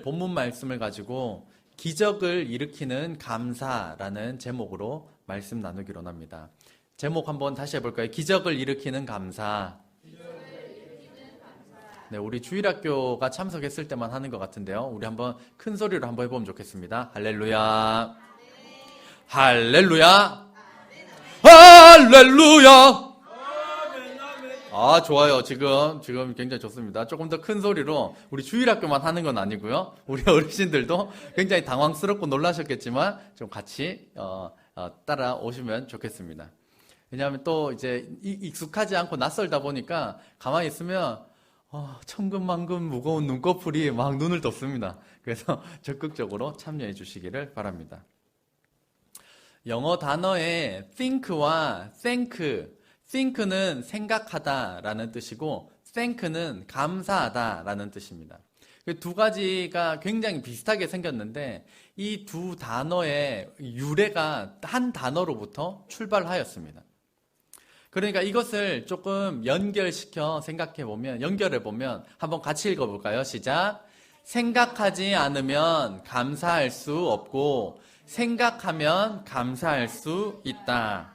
본문 말씀을 가지고 기적을 일으키는 감사라는 제목으로 말씀 나누기로 합니다. 제목 한번 다시 해볼까요? 기적을 일으키는 감사. 네, 우리 주일학교가 참석했을 때만 하는 것 같은데요. 우리 한번 큰 소리로 한번 해보면 좋겠습니다. 할렐루야. 할렐루야. 할렐루야. 아, 좋아요. 지금 굉장히 좋습니다. 조금 더 큰 소리로 우리 주일학교만 하는 건 아니고요. 우리 어르신들도 굉장히 당황스럽고 놀라셨겠지만 좀 같이 따라오시면 좋겠습니다. 왜냐하면 또 이제 익숙하지 않고 낯설다 보니까 가만히 있으면 천근만근 무거운 눈꺼풀이 막 눈을 덮습니다. 그래서 적극적으로 참여해 주시기를 바랍니다. 영어 단어에 think와 thank, think는 생각하다라는 뜻이고 thank는 감사하다라는 뜻입니다. 두 가지가 굉장히 비슷하게 생겼는데 이 두 단어의 유래가 한 단어로부터 출발하였습니다. 그러니까 이것을 조금 연결시켜 연결해보면 한번 같이 읽어볼까요? 시작. 생각하지 않으면 감사할 수 없고 생각하면 감사할 수 있다.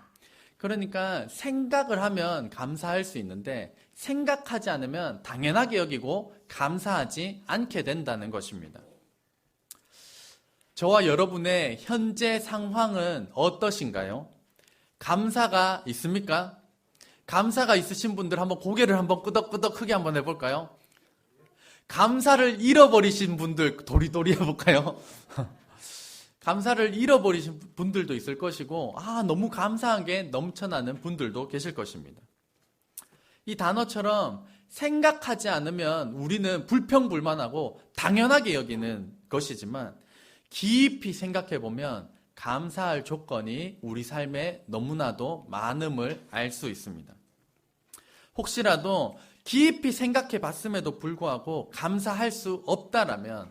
그러니까 생각을 하면 감사할 수 있는데 생각하지 않으면 당연하게 여기고 감사하지 않게 된다는 것입니다. 저와 여러분의 현재 상황은 어떠신가요? 감사가 있습니까? 감사가 있으신 분들 한번 고개를 한번 끄덕끄덕 크게 한번 해볼까요? 감사를 잃어버리신 분들 도리도리 해볼까요? 감사를 잃어버리신 분들도 있을 것이고 너무 감사한 게 넘쳐나는 분들도 계실 것입니다. 이 단어처럼 생각하지 않으면 우리는 불평불만하고 당연하게 여기는 것이지만 깊이 생각해보면 감사할 조건이 우리 삶에 너무나도 많음을 알 수 있습니다. 혹시라도 깊이 생각해 봤음에도 불구하고 감사할 수 없다라면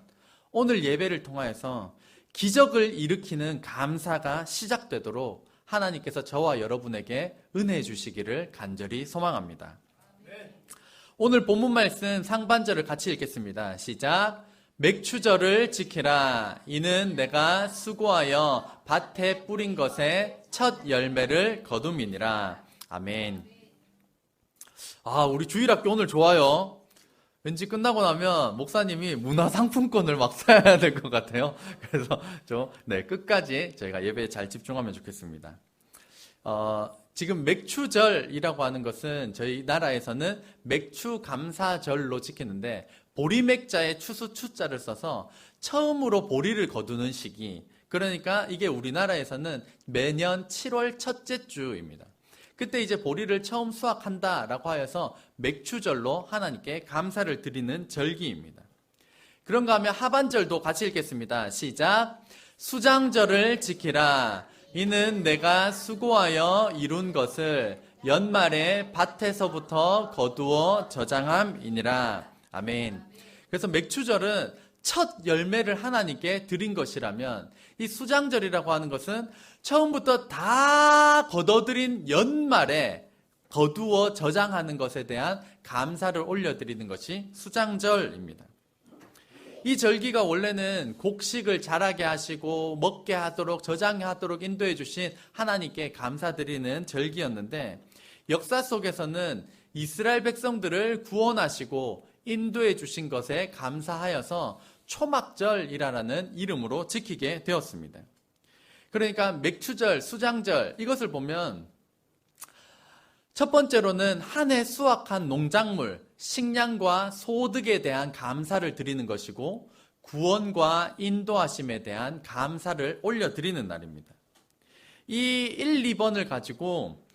오늘 예배를 통하여서 기적을 일으키는 감사가 시작되도록 하나님께서 저와 여러분에게 은혜해 주시기를 간절히 소망합니다. 오늘 본문 말씀 상반절을 같이 읽겠습니다. 시작. 맥추절을 지키라. 이는 내가 수고하여 밭에 뿌린 것의 첫 열매를 거둠이니라. 아멘. 우리 주일학교 오늘 좋아요. 왠지 끝나고 나면 목사님이 문화상품권을 막 사야 될 것 같아요. 그래서 끝까지 저희가 예배에 잘 집중하면 좋겠습니다. 지금 맥추절이라고 하는 것은 저희 나라에서는 맥추감사절로 지키는데 보리맥자에 추수 추자를 써서 처음으로 보리를 거두는 시기. 그러니까 이게 우리나라에서는 매년 7월 첫째 주입니다. 그때 이제 보리를 처음 수확한다라고 하여서 맥추절로 하나님께 감사를 드리는 절기입니다. 그런가 하면 하반절도 같이 읽겠습니다. 시작. 수장절을 지키라. 이는 내가 수고하여 이룬 것을 연말에 밭에서부터 거두어 저장함이니라. 아멘. 그래서 맥추절은 첫 열매를 하나님께 드린 것이라면 이 수장절이라고 하는 것은 처음부터 다 거둬들인 연말에 거두어 저장하는 것에 대한 감사를 올려드리는 것이 수장절입니다. 이 절기가 원래는 곡식을 자라게 하시고 먹게 하도록 저장하도록 인도해 주신 하나님께 감사드리는 절기였는데 역사 속에서는 이스라엘 백성들을 구원하시고 인도해 주신 것에 감사하여서 초막절이라는 이름으로 지키게 되었습니다. 그러니까 맥추절, 수장절 이것을 보면 첫 번째로는 한 해 수확한 농작물, 식량과 소득에 대한 감사를 드리는 것이고 구원과 인도하심에 대한 감사를 올려드리는 날입니다. 이 1, 2번을 가지고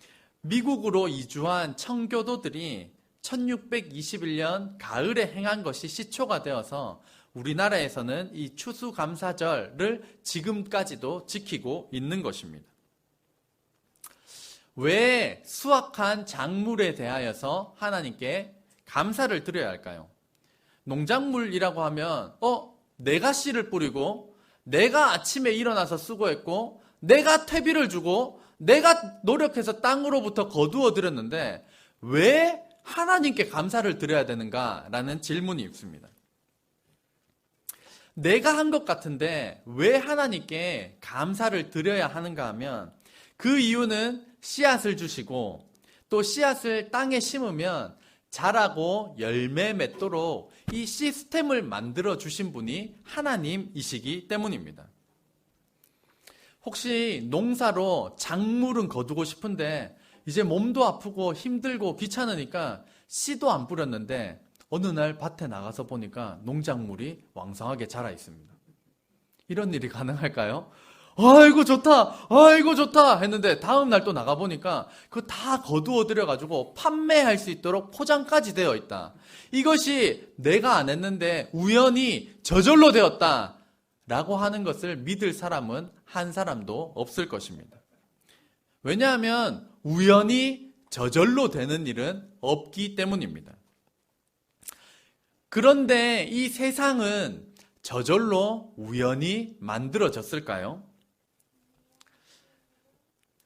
미국으로 이주한 청교도들이 1621년 가을에 행한 것이 시초가 되어서 우리나라에서는 이 추수감사절을 지금까지도 지키고 있는 것입니다. 왜 수확한 작물에 대하여서 하나님께 감사를 드려야 할까요? 농작물이라고 하면 내가 씨를 뿌리고 내가 아침에 일어나서 수고했고 내가 퇴비를 주고 내가 노력해서 땅으로부터 거두어 드렸는데 왜 하나님께 감사를 드려야 되는가라는 질문이 있습니다. 내가 한 것 같은데 왜 하나님께 감사를 드려야 하는가 하면 그 이유는 씨앗을 주시고 또 씨앗을 땅에 심으면 자라고 열매 맺도록 이 시스템을 만들어 주신 분이 하나님이시기 때문입니다. 혹시 농사로 작물은 거두고 싶은데 이제 몸도 아프고 힘들고 귀찮으니까 씨도 안 뿌렸는데 어느 날 밭에 나가서 보니까 농작물이 왕성하게 자라 있습니다. 이런 일이 가능할까요? 아이고 좋다, 아이고 좋다 했는데 다음 날 또 나가보니까 그거 다 거두어 들여가지고 판매할 수 있도록 포장까지 되어 있다. 이것이 내가 안 했는데 우연히 저절로 되었다 라고 하는 것을 믿을 사람은 한 사람도 없을 것입니다. 왜냐하면 우연히 저절로 되는 일은 없기 때문입니다. 그런데 이 세상은 저절로 우연히 만들어졌을까요?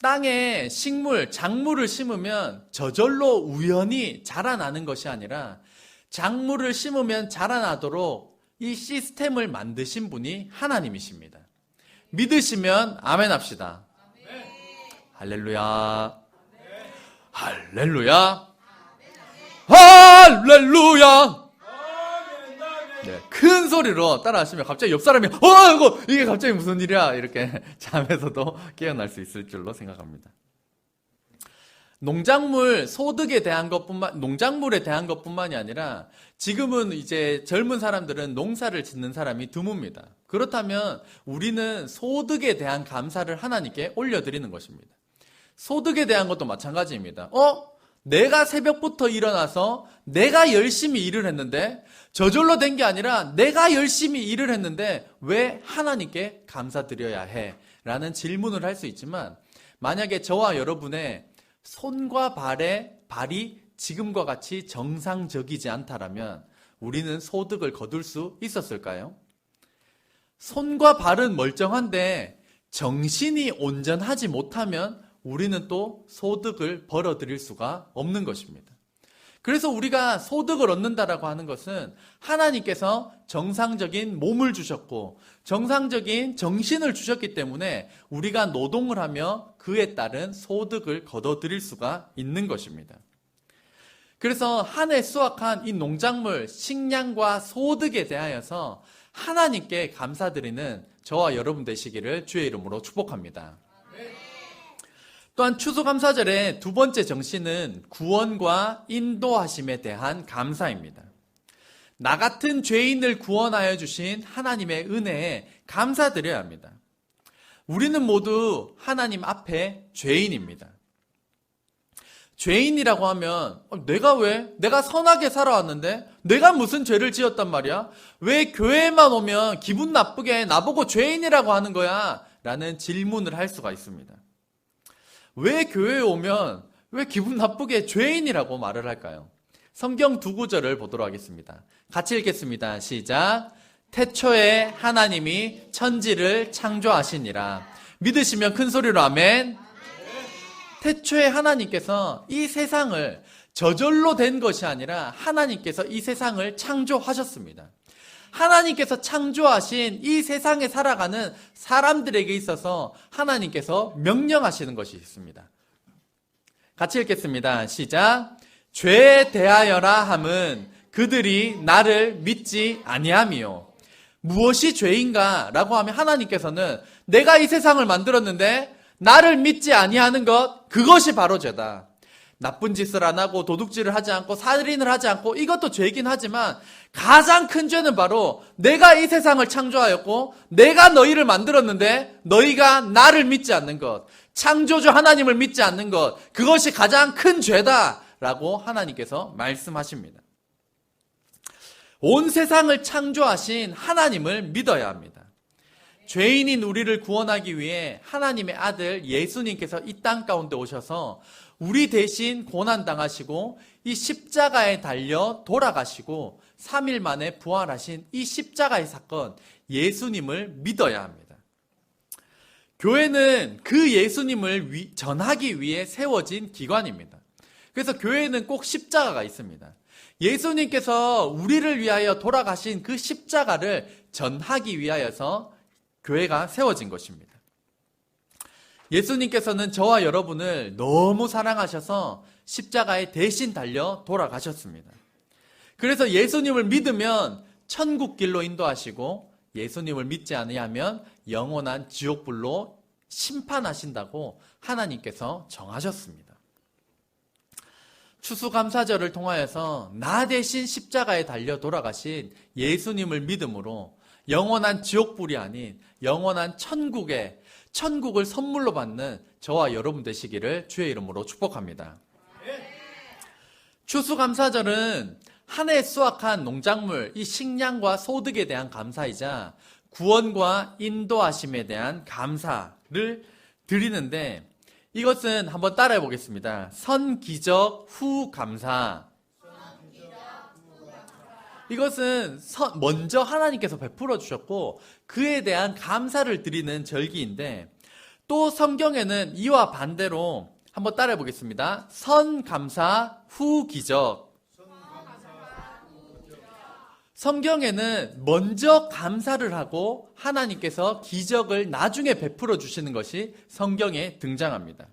땅에 식물, 작물을 심으면 저절로 우연히 자라나는 것이 아니라 작물을 심으면 자라나도록 이 시스템을 만드신 분이 하나님이십니다. 믿으시면 아멘 합시다. 할렐루야. 할렐루야. 할렐루야. 네, 큰 소리로 따라하시면 갑자기 옆 사람이 이게 갑자기 무슨 일이야 이렇게 잠에서도 깨어날 수 있을 줄로 생각합니다. 농작물에 대한 것뿐만이 아니라 지금은 이제 젊은 사람들은 농사를 짓는 사람이 드뭅니다. 그렇다면 우리는 소득에 대한 감사를 하나님께 올려드리는 것입니다. 소득에 대한 것도 마찬가지입니다. 내가 새벽부터 일어나서 내가 열심히 일을 했는데 저절로 된 게 아니라 내가 열심히 일을 했는데 왜 하나님께 감사드려야 해? 라는 질문을 할 수 있지만 만약에 저와 여러분의 손과 발이 지금과 같이 정상적이지 않다라면 우리는 소득을 거둘 수 있었을까요? 손과 발은 멀쩡한데 정신이 온전하지 못하면 우리는 또 소득을 벌어들일 수가 없는 것입니다. 그래서 우리가 소득을 얻는다라고 하는 것은 하나님께서 정상적인 몸을 주셨고 정상적인 정신을 주셨기 때문에 우리가 노동을 하며 그에 따른 소득을 거둬들일 수가 있는 것입니다. 그래서 한 해 수확한 이 농작물, 식량과 소득에 대하여서 하나님께 감사드리는 저와 여러분 되시기를 주의 이름으로 축복합니다. 또한 추수감사절의 두 번째 정신은 구원과 인도하심에 대한 감사입니다. 나 같은 죄인을 구원하여 주신 하나님의 은혜에 감사드려야 합니다. 우리는 모두 하나님 앞에 죄인입니다. 죄인이라고 하면 내가 선하게 살아왔는데 내가 무슨 죄를 지었단 말이야? 왜 교회에만 오면 기분 나쁘게 나보고 죄인이라고 하는 거야? 라는 질문을 할 수가 있습니다. 왜 교회에 오면 왜 기분 나쁘게 죄인이라고 말을 할까요? 성경 두 구절을 보도록 하겠습니다. 같이 읽겠습니다. 시작. 태초에 하나님이 천지를 창조하시니라. 믿으시면 큰 소리로 아멘. 태초에 하나님께서 이 세상을 저절로 된 것이 아니라 하나님께서 이 세상을 창조하셨습니다. 하나님께서 창조하신 이 세상에 살아가는 사람들에게 있어서 하나님께서 명령하시는 것이 있습니다. 같이 읽겠습니다. 시작. 죄에 대하여라 함은 그들이 나를 믿지 아니함이요. 무엇이 죄인가? 라고 하면 하나님께서는 내가 이 세상을 만들었는데 나를 믿지 아니하는 것, 그것이 바로 죄다. 나쁜 짓을 안 하고 도둑질을 하지 않고 살인을 하지 않고 이것도 죄이긴 하지만 가장 큰 죄는 바로 내가 이 세상을 창조하였고 내가 너희를 만들었는데 너희가 나를 믿지 않는 것, 창조주 하나님을 믿지 않는 것, 그것이 가장 큰 죄다라고 하나님께서 말씀하십니다. 온 세상을 창조하신 하나님을 믿어야 합니다. 죄인인 우리를 구원하기 위해 하나님의 아들 예수님께서 이 땅 가운데 오셔서 우리 대신 고난당하시고 이 십자가에 달려 돌아가시고 3일 만에 부활하신 이 십자가의 사건, 예수님을 믿어야 합니다. 교회는 그 예수님을 전하기 위해 세워진 기관입니다. 그래서 교회는 꼭 십자가가 있습니다. 예수님께서 우리를 위하여 돌아가신 그 십자가를 전하기 위하여서 교회가 세워진 것입니다. 예수님께서는 저와 여러분을 너무 사랑하셔서 십자가에 대신 달려 돌아가셨습니다. 그래서 예수님을 믿으면 천국길로 인도하시고 예수님을 믿지 아니하면 영원한 지옥불로 심판하신다고 하나님께서 정하셨습니다. 추수감사절을 통하여서 나 대신 십자가에 달려 돌아가신 예수님을 믿음으로 영원한 지옥불이 아닌 영원한 천국을 선물로 받는 저와 여러분 되시기를 주의 이름으로 축복합니다. 추수감사절은 한 해 수확한 농작물, 이 식량과 소득에 대한 감사이자 구원과 인도하심에 대한 감사를 드리는데, 이것은 한번 따라해 보겠습니다. 선기적 후 감사. 이것은 먼저 하나님께서 베풀어 주셨고 그에 대한 감사를 드리는 절기인데, 또 성경에는 이와 반대로 한번 따라해 보겠습니다. 선감사 후 기적. 성경에는 먼저 감사를 하고 하나님께서 기적을 나중에 베풀어 주시는 것이 성경에 등장합니다.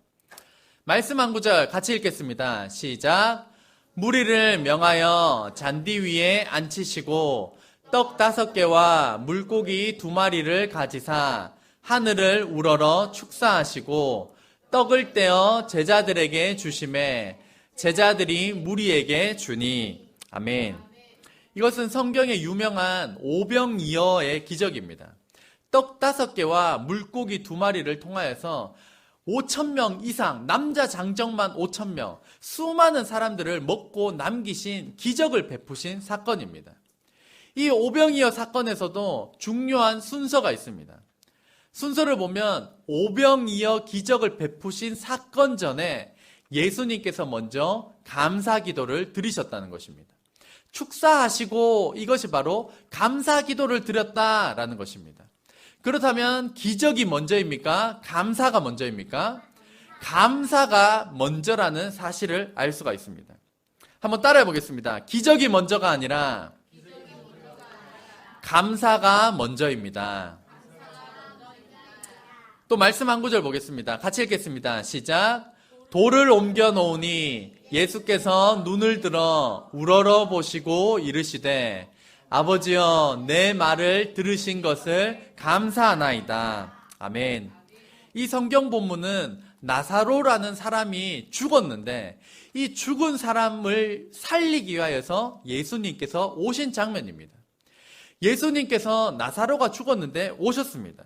말씀 한 구절 같이 읽겠습니다. 시작. 무리를 명하여 잔디 위에 앉히시고 떡 5개와 물고기 2마리를 가지사 하늘을 우러러 축사하시고 떡을 떼어 제자들에게 주시매 제자들이 무리에게 주니. 아멘. 이것은 성경의 유명한 오병이어의 기적입니다. 떡 5개와 물고기 2마리를 통하여서 5,000명 이상, 남자 장정만 5,000명, 수많은 사람들을 먹고 남기신 기적을 베푸신 사건입니다. 이 오병이어 사건에서도 중요한 순서가 있습니다. 순서를 보면 오병이어 기적을 베푸신 사건 전에 예수님께서 먼저 감사 기도를 드리셨다는 것입니다. 축사하시고 이것이 바로 감사 기도를 드렸다라는 것입니다. 그렇다면 기적이 먼저입니까? 감사가 먼저입니까? 감사가 먼저라는 사실을 알 수가 있습니다. 한번 따라해 보겠습니다. 기적이 먼저가 아니라 감사가 먼저입니다. 또 말씀 한 구절 보겠습니다. 같이 읽겠습니다. 시작. 돌을 옮겨 놓으니 예수께서 눈을 들어 우러러 보시고 이르시되 아버지여 내 말을 들으신 것을 감사하나이다. 아멘. 이 성경 본문은 나사로라는 사람이 죽었는데 이 죽은 사람을 살리기 위하여서 예수님께서 오신 장면입니다. 예수님께서 나사로가 죽었는데 오셨습니다.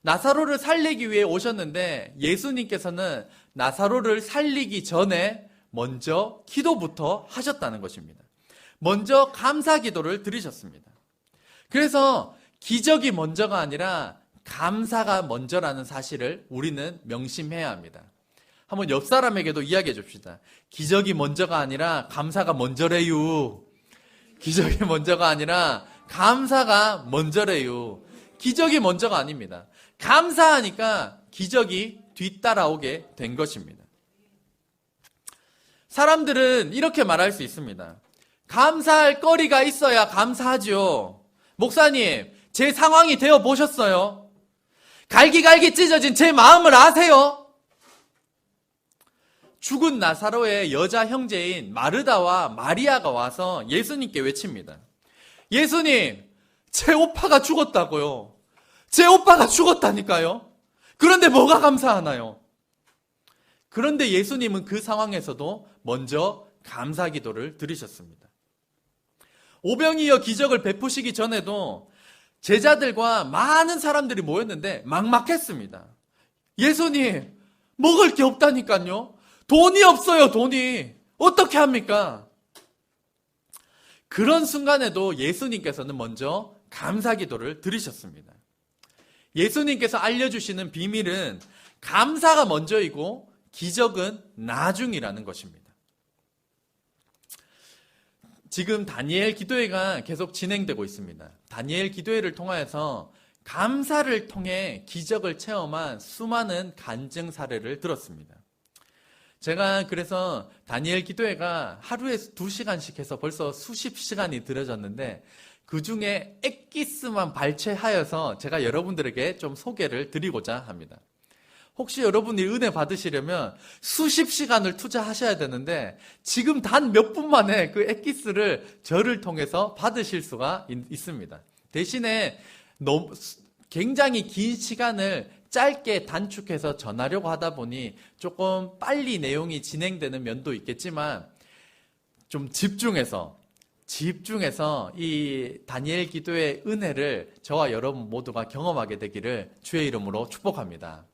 나사로를 살리기 위해 오셨는데 예수님께서는 나사로를 살리기 전에 먼저 기도부터 하셨다는 것입니다. 먼저 감사 기도를 드리셨습니다. 그래서 기적이 먼저가 아니라 감사가 먼저라는 사실을 우리는 명심해야 합니다. 한번 옆 사람에게도 이야기해 줍시다. 기적이 먼저가 아니라 감사가 먼저래요. 기적이 먼저가 아니라 감사가 먼저래요. 기적이 먼저가 아닙니다. 감사하니까 기적이 뒤따라오게 된 것입니다. 사람들은 이렇게 말할 수 있습니다. 감사할 거리가 있어야 감사하죠. 목사님, 제 상황이 되어 보셨어요? 갈기갈기 찢어진 제 마음을 아세요? 죽은 나사로의 여자 형제인 마르다와 마리아가 와서 예수님께 외칩니다. 예수님, 제 오빠가 죽었다고요. 제 오빠가 죽었다니까요. 그런데 뭐가 감사하나요? 그런데 예수님은 그 상황에서도 먼저 감사 기도를 드리셨습니다. 오병이어 기적을 베푸시기 전에도 제자들과 많은 사람들이 모였는데 막막했습니다. 예수님, 먹을 게 없다니까요. 돈이 없어요, 돈이. 어떻게 합니까? 그런 순간에도 예수님께서는 먼저 감사 기도를 드리셨습니다. 예수님께서 알려주시는 비밀은 감사가 먼저이고 기적은 나중이라는 것입니다. 지금 다니엘 기도회가 계속 진행되고 있습니다. 다니엘 기도회를 통하여서 감사를 통해 기적을 체험한 수많은 간증 사례를 들었습니다. 제가 그래서 다니엘 기도회가 하루에 2시간씩 해서 벌써 수십 시간이 들어졌는데 그 중에 엑기스만 발췌하여서 제가 여러분들에게 좀 소개를 드리고자 합니다. 혹시 여러분이 은혜 받으시려면 수십 시간을 투자하셔야 되는데 지금 단 몇 분 만에 그 엑기스를 저를 통해서 받으실 수가 있습니다. 대신에 굉장히 긴 시간을 짧게 단축해서 전하려고 하다 보니 조금 빨리 내용이 진행되는 면도 있겠지만 좀 집중해서 이 다니엘 기도의 은혜를 저와 여러분 모두가 경험하게 되기를 주의 이름으로 축복합니다.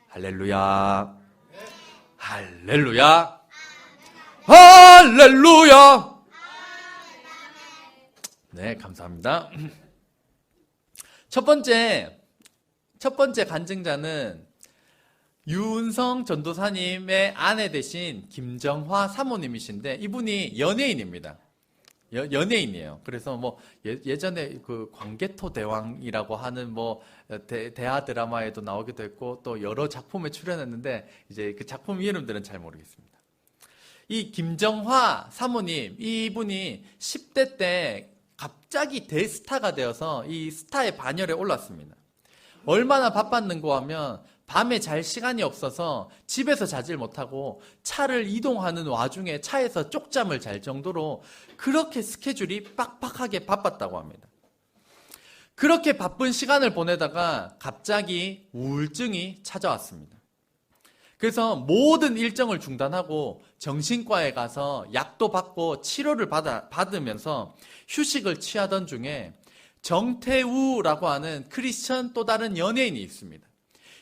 할렐루야. 할렐루야. 할렐루야. 네, 감사합니다. 첫 번째 간증자는 유은성 전도사님의 아내 되신 김정화 사모님이신데 이분이 연예인입니다. 연예인이에요. 그래서 뭐 예전에 그 광개토 대왕이라고 하는 뭐 대하 드라마에도 나오기도 했고 또 여러 작품에 출연했는데 이제 그 작품 이름들은 잘 모르겠습니다. 이 김정화 사모님, 이분이 10대 때 갑자기 대스타가 되어서 이 스타의 반열에 올랐습니다. 얼마나 바빴는가 하면 밤에 잘 시간이 없어서 집에서 자질 못하고 차를 이동하는 와중에 차에서 쪽잠을 잘 정도로 그렇게 스케줄이 빡빡하게 바빴다고 합니다. 그렇게 바쁜 시간을 보내다가 갑자기 우울증이 찾아왔습니다. 그래서 모든 일정을 중단하고 정신과에 가서 약도 받고 치료를 받으면서 휴식을 취하던 중에 정태우라고 하는 크리스천 또 다른 연예인이 있습니다.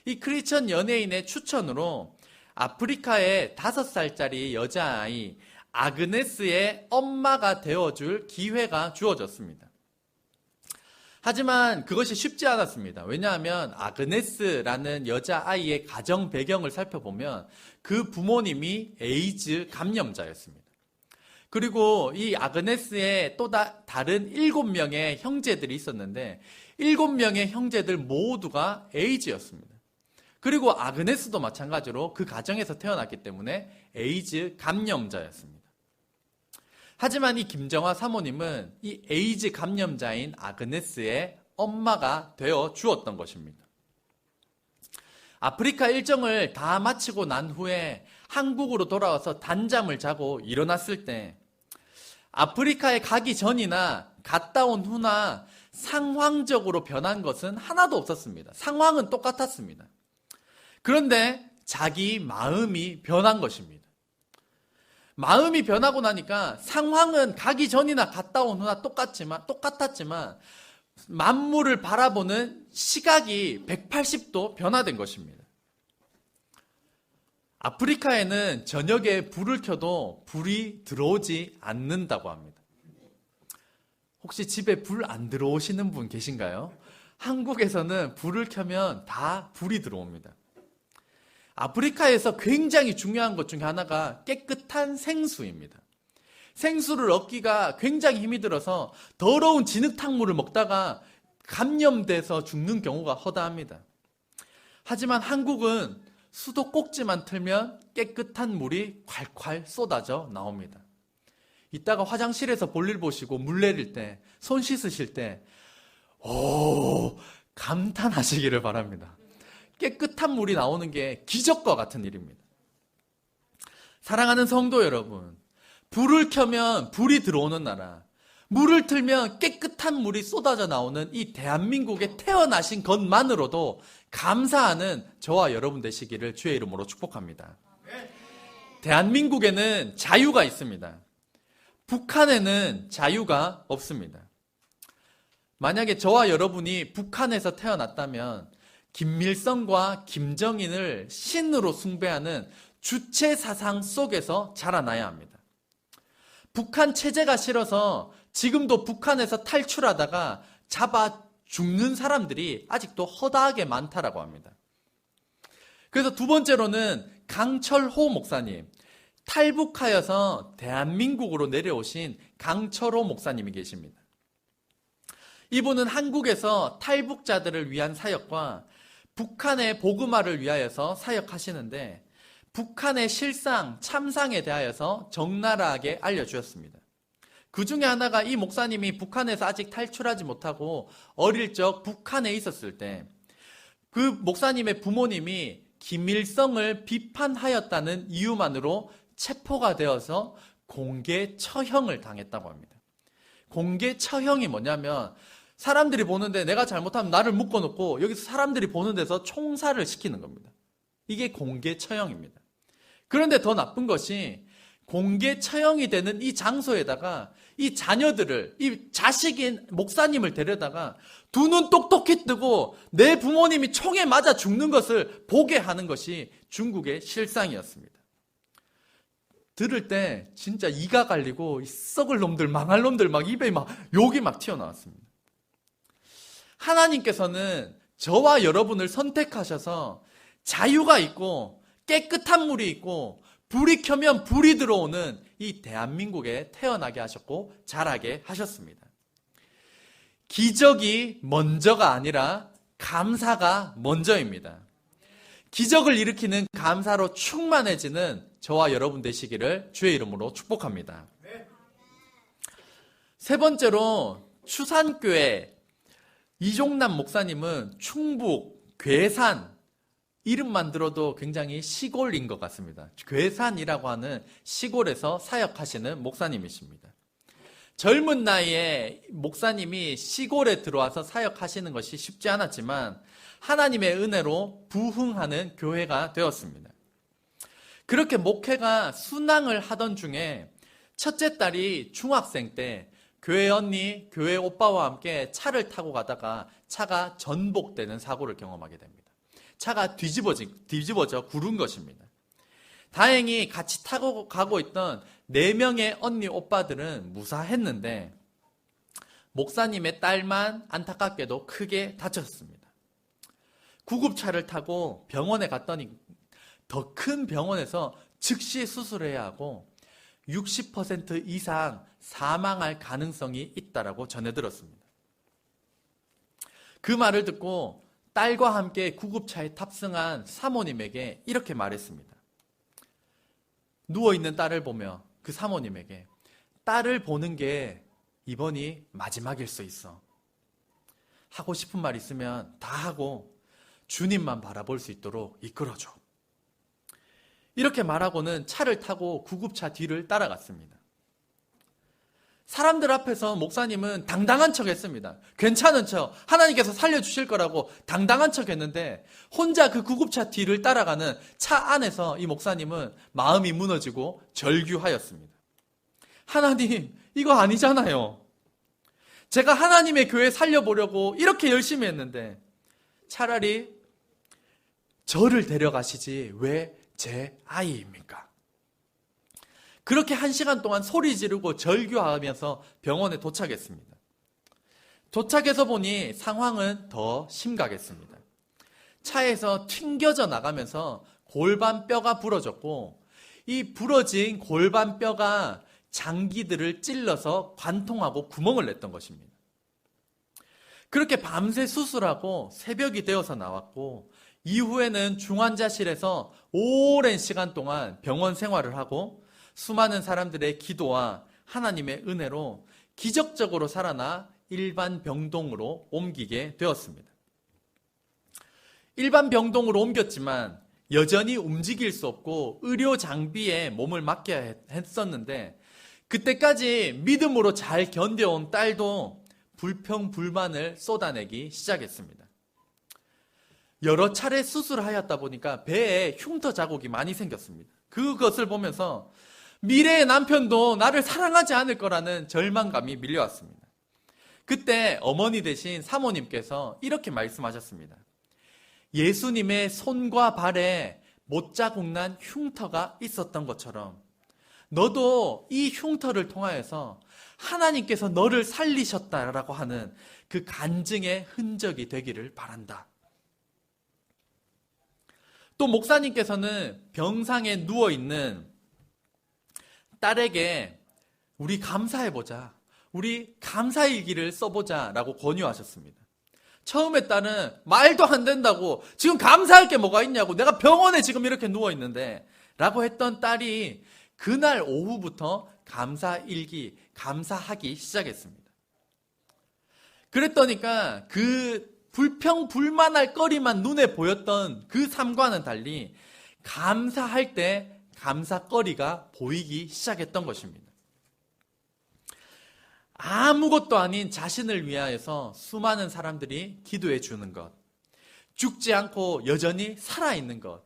이 크리스천 연예인의 추천으로 아프리카의 5살짜리 여자아이 아그네스의 엄마가 되어줄 기회가 주어졌습니다. 하지만 그것이 쉽지 않았습니다. 왜냐하면 아그네스라는 여자아이의 가정 배경을 살펴보면 그 부모님이 에이즈 감염자였습니다. 그리고 이 아그네스의 또 다른 7명의 형제들이 있었는데 7명의 형제들 모두가 에이즈였습니다. 그리고 아그네스도 마찬가지로 그 가정에서 태어났기 때문에 에이즈 감염자였습니다. 하지만 이 김정화 사모님은 이 에이즈 감염자인 아그네스의 엄마가 되어 주었던 것입니다. 아프리카 일정을 다 마치고 난 후에 한국으로 돌아와서 단잠을 자고 일어났을 때 아프리카에 가기 전이나 갔다 온 후나 상황적으로 변한 것은 하나도 없었습니다. 상황은 똑같았습니다. 그런데 자기 마음이 변한 것입니다. 마음이 변하고 나니까 상황은 가기 전이나 갔다 온 후나 똑같았지만 만물을 바라보는 시각이 180도 변화된 것입니다. 아프리카에는 저녁에 불을 켜도 불이 들어오지 않는다고 합니다. 혹시 집에 불 안 들어오시는 분 계신가요? 한국에서는 불을 켜면 다 불이 들어옵니다. 아프리카에서 굉장히 중요한 것 중에 하나가 깨끗한 생수입니다. 생수를 얻기가 굉장히 힘이 들어서 더러운 진흙탕물을 먹다가 감염돼서 죽는 경우가 허다합니다. 하지만 한국은 수도꼭지만 틀면 깨끗한 물이 콸콸 쏟아져 나옵니다. 이따가 화장실에서 볼일 보시고 물 내릴 때, 손 씻으실 때 감탄하시기를 바랍니다. 깨끗한 물이 나오는 게 기적과 같은 일입니다. 사랑하는 성도 여러분, 불을 켜면 불이 들어오는 나라, 물을 틀면 깨끗한 물이 쏟아져 나오는 이 대한민국에 태어나신 것만으로도 감사하는 저와 여러분 되시기를 주의 이름으로 축복합니다. 대한민국에는 자유가 있습니다. 북한에는 자유가 없습니다. 만약에 저와 여러분이 북한에서 태어났다면 김일성과 김정인을 신으로 숭배하는 주체 사상 속에서 자라나야 합니다. 북한 체제가 싫어서 지금도 북한에서 탈출하다가 잡아 죽는 사람들이 아직도 허다하게 많다라고 합니다. 그래서 두 번째로는 강철호 목사님, 탈북하여서 대한민국으로 내려오신 강철호 목사님이 계십니다. 이분은 한국에서 탈북자들을 위한 사역과 북한의 복음화를 위하여서 사역하시는데 북한의 실상, 참상에 대하여서 적나라하게 알려주었습니다. 그 중에 하나가 이 목사님이 북한에서 아직 탈출하지 못하고 어릴 적 북한에 있었을 때 그 목사님의 부모님이 김일성을 비판하였다는 이유만으로 체포가 되어서 공개 처형을 당했다고 합니다. 공개 처형이 뭐냐면 사람들이 보는데 내가 잘못하면 나를 묶어놓고 여기서 사람들이 보는 데서 총살을 시키는 겁니다. 이게 공개 처형입니다. 그런데 더 나쁜 것이 공개 처형이 되는 이 장소에다가 이 자녀들을, 이 자식인 목사님을 데려다가 두 눈 똑똑히 뜨고 내 부모님이 총에 맞아 죽는 것을 보게 하는 것이 중국의 실상이었습니다. 들을 때 진짜 이가 갈리고 이 썩을 놈들, 망할 놈들 막 입에 막 욕이 막 튀어나왔습니다. 하나님께서는 저와 여러분을 선택하셔서 자유가 있고 깨끗한 물이 있고 불이 켜면 불이 들어오는 이 대한민국에 태어나게 하셨고 자라게 하셨습니다. 기적이 먼저가 아니라 감사가 먼저입니다. 기적을 일으키는 감사로 충만해지는 저와 여러분 되시기를 주의 이름으로 축복합니다. 세 번째로 추산교회 이종남 목사님은 충북 괴산, 이름만 들어도 굉장히 시골인 것 같습니다. 괴산이라고 하는 시골에서 사역하시는 목사님이십니다. 젊은 나이에 목사님이 시골에 들어와서 사역하시는 것이 쉽지 않았지만 하나님의 은혜로 부흥하는 교회가 되었습니다. 그렇게 목회가 순항을 하던 중에 첫째 딸이 중학생 때 교회 언니, 교회 오빠와 함께 차를 타고 가다가 차가 전복되는 사고를 경험하게 됩니다. 차가 뒤집어져 구른 것입니다. 다행히 같이 타고 가고 있던 4명의 언니 오빠들은 무사했는데 목사님의 딸만 안타깝게도 크게 다쳤습니다. 구급차를 타고 병원에 갔더니 더 큰 병원에서 즉시 수술해야 하고 60% 이상 사망할 가능성이 있다라고 전해 들었습니다. 그 말을 듣고 딸과 함께 구급차에 탑승한 사모님에게 이렇게 말했습니다. 누워있는 딸을 보며 그 사모님에게 딸을 보는 게 이번이 마지막일 수 있어. 하고 싶은 말 있으면 다 하고 주님만 바라볼 수 있도록 이끌어줘. 이렇게 말하고는 차를 타고 구급차 뒤를 따라갔습니다. 사람들 앞에서 목사님은 당당한 척 했습니다. 괜찮은 척, 하나님께서 살려주실 거라고 당당한 척 했는데 혼자 그 구급차 뒤를 따라가는 차 안에서 이 목사님은 마음이 무너지고 절규하였습니다. 하나님, 이거 아니잖아요. 제가 하나님의 교회 살려보려고 이렇게 열심히 했는데 차라리 저를 데려가시지 왜 제 아이입니까? 그렇게 1시간 동안 소리 지르고 절규하면서 병원에 도착했습니다. 도착해서 보니 상황은 더 심각했습니다. 차에서 튕겨져 나가면서 골반뼈가 부러졌고 이 부러진 골반뼈가 장기들을 찔러서 관통하고 구멍을 냈던 것입니다. 그렇게 밤새 수술하고 새벽이 되어서 나왔고 이후에는 중환자실에서 오랜 시간 동안 병원 생활을 하고 수많은 사람들의 기도와 하나님의 은혜로 기적적으로 살아나 일반 병동으로 옮기게 되었습니다. 일반 병동으로 옮겼지만 여전히 움직일 수 없고 의료 장비에 몸을 맡겨야 했었는데 그때까지 믿음으로 잘 견뎌온 딸도 불평불만을 쏟아내기 시작했습니다. 여러 차례 수술하였다 보니까 배에 흉터 자국이 많이 생겼습니다. 그것을 보면서 미래의 남편도 나를 사랑하지 않을 거라는 절망감이 밀려왔습니다. 그때 어머니 되신 사모님께서 이렇게 말씀하셨습니다. 예수님의 손과 발에 못자국 난 흉터가 있었던 것처럼 너도 이 흉터를 통하여서 하나님께서 너를 살리셨다라고 하는 그 간증의 흔적이 되기를 바란다. 또 목사님께서는 병상에 누워있는 딸에게 우리 감사해보자. 우리 감사일기를 써보자 라고 권유하셨습니다. 처음에 딸은 말도 안 된다고 지금 감사할 게 뭐가 있냐고 내가 병원에 지금 이렇게 누워있는데 라고 했던 딸이 그날 오후부터 감사일기, 감사하기 시작했습니다. 그랬더니까 그 불평불만할 거리만 눈에 보였던 그 삶과는 달리 감사할 때 감사거리가 보이기 시작했던 것입니다. 아무것도 아닌 자신을 위하여서 수많은 사람들이 기도해 주는 것, 죽지 않고 여전히 살아있는 것,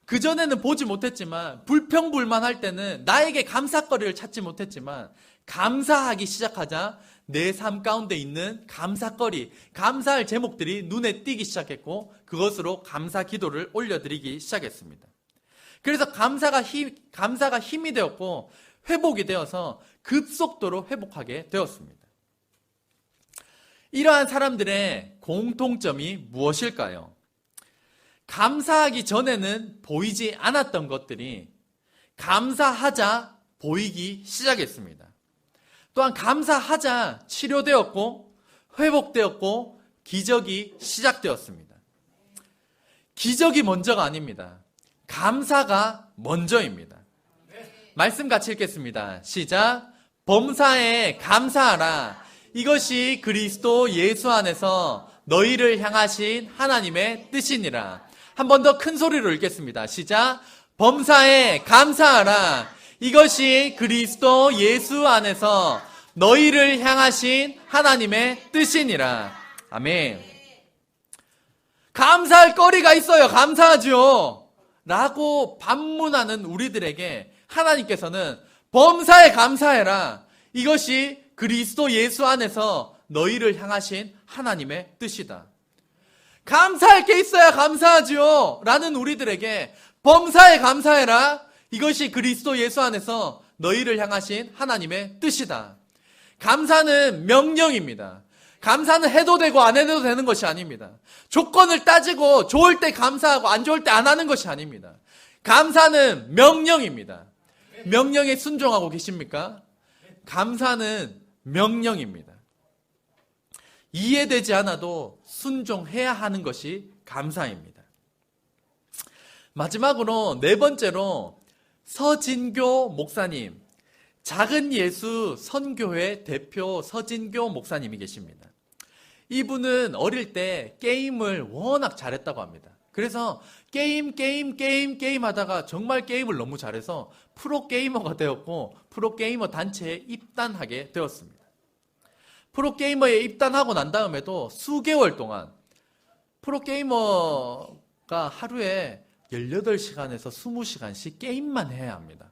그전에는 보지 못했지만 불평불만할 때는 나에게 감사거리를 찾지 못했지만 감사하기 시작하자 내 삶 가운데 있는 감사거리, 감사할 제목들이 눈에 띄기 시작했고 그것으로 감사 기도를 올려드리기 시작했습니다. 그래서 감사가 힘이 되었고 회복이 되어서 급속도로 회복하게 되었습니다. 이러한 사람들의 공통점이 무엇일까요? 감사하기 전에는 보이지 않았던 것들이 감사하자 보이기 시작했습니다. 또한 감사하자 치료되었고 회복되었고 기적이 시작되었습니다. 기적이 먼저가 아닙니다. 감사가 먼저입니다. 말씀 같이 읽겠습니다. 시작. 범사에 감사하라. 이것이 그리스도 예수 안에서 너희를 향하신 하나님의 뜻이니라. 한 번 더 큰 소리로 읽겠습니다. 시작. 범사에 감사하라. 이것이 그리스도 예수 안에서 너희를 향하신 하나님의 뜻이니라. 아멘. 감사할 거리가 있어요. 감사하죠. 라고 반문하는 우리들에게 하나님께서는 범사에 감사해라. 이것이 그리스도 예수 안에서 너희를 향하신 하나님의 뜻이다. 감사할 게 있어야 감사하죠. 라는 우리들에게 범사에 감사해라. 이것이 그리스도 예수 안에서 너희를 향하신 하나님의 뜻이다. 감사는 명령입니다. 감사는 해도 되고 안 해도 되는 것이 아닙니다. 조건을 따지고 좋을 때 감사하고 안 좋을 때 안 하는 것이 아닙니다. 감사는 명령입니다. 명령에 순종하고 계십니까? 감사는 명령입니다. 이해되지 않아도 순종해야 하는 것이 감사입니다. 마지막으로 네 번째로 서진교 목사님, 작은 예수 선교회 대표 서진교 목사님이 계십니다. 이분은 어릴 때 게임을 워낙 잘했다고 합니다. 그래서 게임 하다가 정말 게임을 너무 잘해서 프로게이머가 되었고 프로게이머 단체에 입단하게 되었습니다. 프로게이머에 입단하고 난 다음에도 수개월 동안 프로게이머가 하루에 18시간에서 20시간씩 게임만 해야 합니다.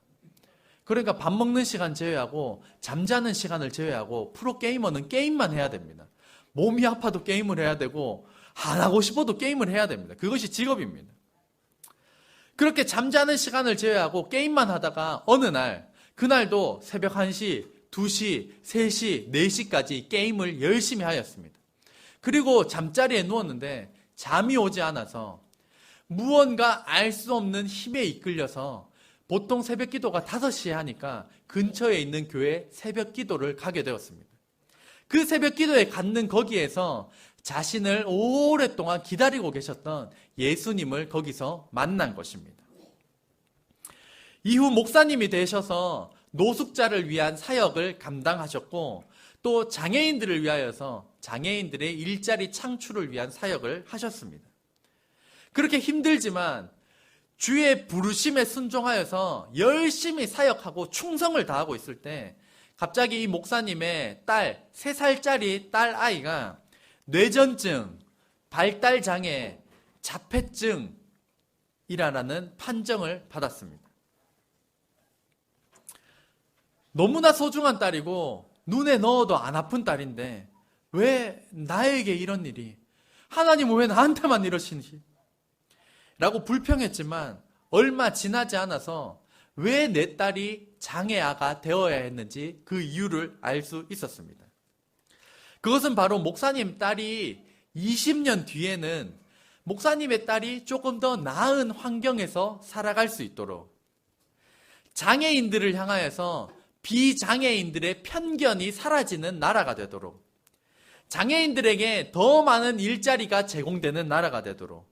그러니까 밥 먹는 시간 제외하고 잠자는 시간을 제외하고 프로게이머는 게임만 해야 됩니다. 몸이 아파도 게임을 해야 되고 안 하고 싶어도 게임을 해야 됩니다. 그것이 직업입니다. 그렇게 잠자는 시간을 제외하고 게임만 하다가 어느 날, 그날도 새벽 1시, 2시, 3시, 4시까지 게임을 열심히 하였습니다. 그리고 잠자리에 누웠는데 잠이 오지 않아서 무언가 알 수 없는 힘에 이끌려서 보통 새벽 기도가 5시에 하니까 근처에 있는 교회 새벽 기도를 가게 되었습니다. 그 새벽 기도에 갔는 거기에서 자신을 오랫동안 기다리고 계셨던 예수님을 거기서 만난 것입니다. 이후 목사님이 되셔서 노숙자를 위한 사역을 감당하셨고 또 장애인들을 위하여서 장애인들의 일자리 창출을 위한 사역을 하셨습니다. 그렇게 힘들지만 주의 부르심에 순종하여서 열심히 사역하고 충성을 다하고 있을 때 갑자기 이 목사님의 딸, 3살짜리 딸 아이가 뇌전증, 발달장애, 자폐증이라는 판정을 받았습니다. 너무나 소중한 딸이고 눈에 넣어도 안 아픈 딸인데 왜 나에게 이런 일이, 하나님은 왜 나한테만 이러시는지 라고 불평했지만 얼마 지나지 않아서 왜 내 딸이 장애아가 되어야 했는지 그 이유를 알 수 있었습니다. 그것은 바로 목사님 딸이 20년 뒤에는 목사님의 딸이 조금 더 나은 환경에서 살아갈 수 있도록 장애인들을 향하여서 비장애인들의 편견이 사라지는 나라가 되도록 장애인들에게 더 많은 일자리가 제공되는 나라가 되도록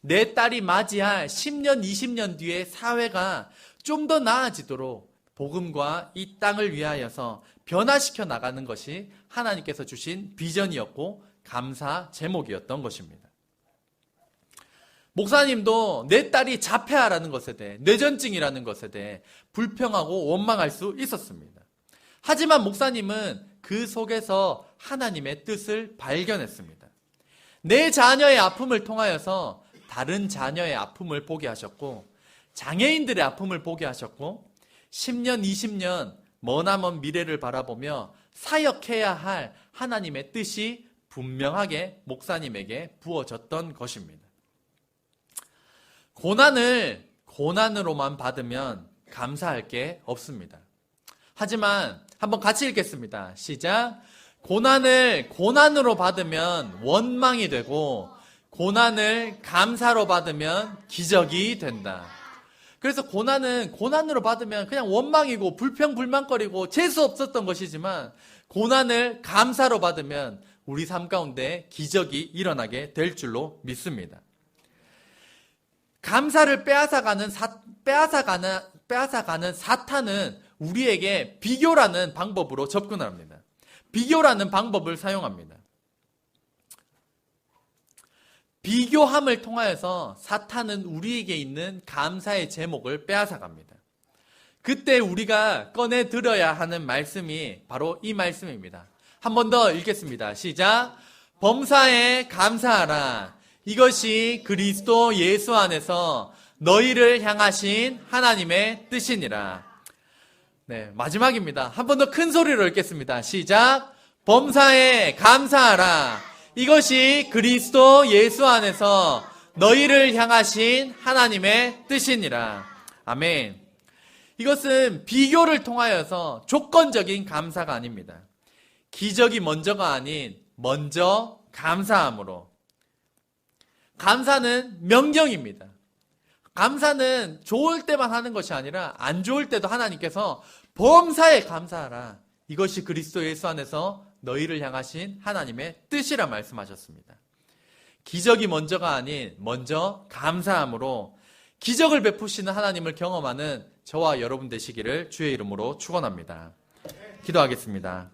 내 딸이 맞이할 10년, 20년 뒤에 사회가 좀 더 나아지도록 복음과 이 땅을 위하여서 변화시켜 나가는 것이 하나님께서 주신 비전이었고 감사 제목이었던 것입니다. 목사님도 내 딸이 자폐아라는 것에 대해, 뇌전증이라는 것에 대해 불평하고 원망할 수 있었습니다. 하지만 목사님은 그 속에서 하나님의 뜻을 발견했습니다. 내 자녀의 아픔을 통하여서 다른 자녀의 아픔을 보게 하셨고, 장애인들의 아픔을 보게 하셨고, 10년, 20년 머나먼 미래를 바라보며 사역해야 할 하나님의 뜻이 분명하게 목사님에게 부어졌던 것입니다. 고난을 고난으로만 받으면 감사할 게 없습니다. 하지만 한번 같이 읽겠습니다. 시작. 고난을 고난으로 받으면 원망이 되고 고난을 감사로 받으면 기적이 된다. 그래서 고난은 고난으로 받으면 그냥 원망이고 불평불만거리고 재수 없었던 것이지만 고난을 감사로 받으면 우리 삶 가운데 기적이 일어나게 될 줄로 믿습니다. 감사를 빼앗아가는 사탄은 우리에게 비교라는 방법으로 접근합니다. 비교라는 방법을 사용합니다. 비교함을 통하여서 사탄은 우리에게 있는 감사의 제목을 빼앗아갑니다. 그때 우리가 꺼내 들어야 하는 말씀이 바로 이 말씀입니다. 한 번 더 읽겠습니다. 시작. 범사에 감사하라. 이것이 그리스도 예수 안에서 너희를 향하신 하나님의 뜻이니라. 네, 마지막입니다. 한 번 더 큰 소리로 읽겠습니다. 시작. 범사에 감사하라. 이것이 그리스도 예수 안에서 너희를 향하신 하나님의 뜻이니라. 아멘. 이것은 비교를 통하여서 조건적인 감사가 아닙니다. 기적이 먼저가 아닌 먼저 감사함으로. 감사는 명령입니다. 감사는 좋을 때만 하는 것이 아니라 안 좋을 때도 하나님께서 범사에 감사하라. 이것이 그리스도 예수 안에서 너희를 향하신 하나님의 뜻이라 말씀하셨습니다. 기적이 먼저가 아닌 먼저 감사함으로 기적을 베푸시는 하나님을 경험하는 저와 여러분 되시기를 주의 이름으로 축원합니다. 기도하겠습니다.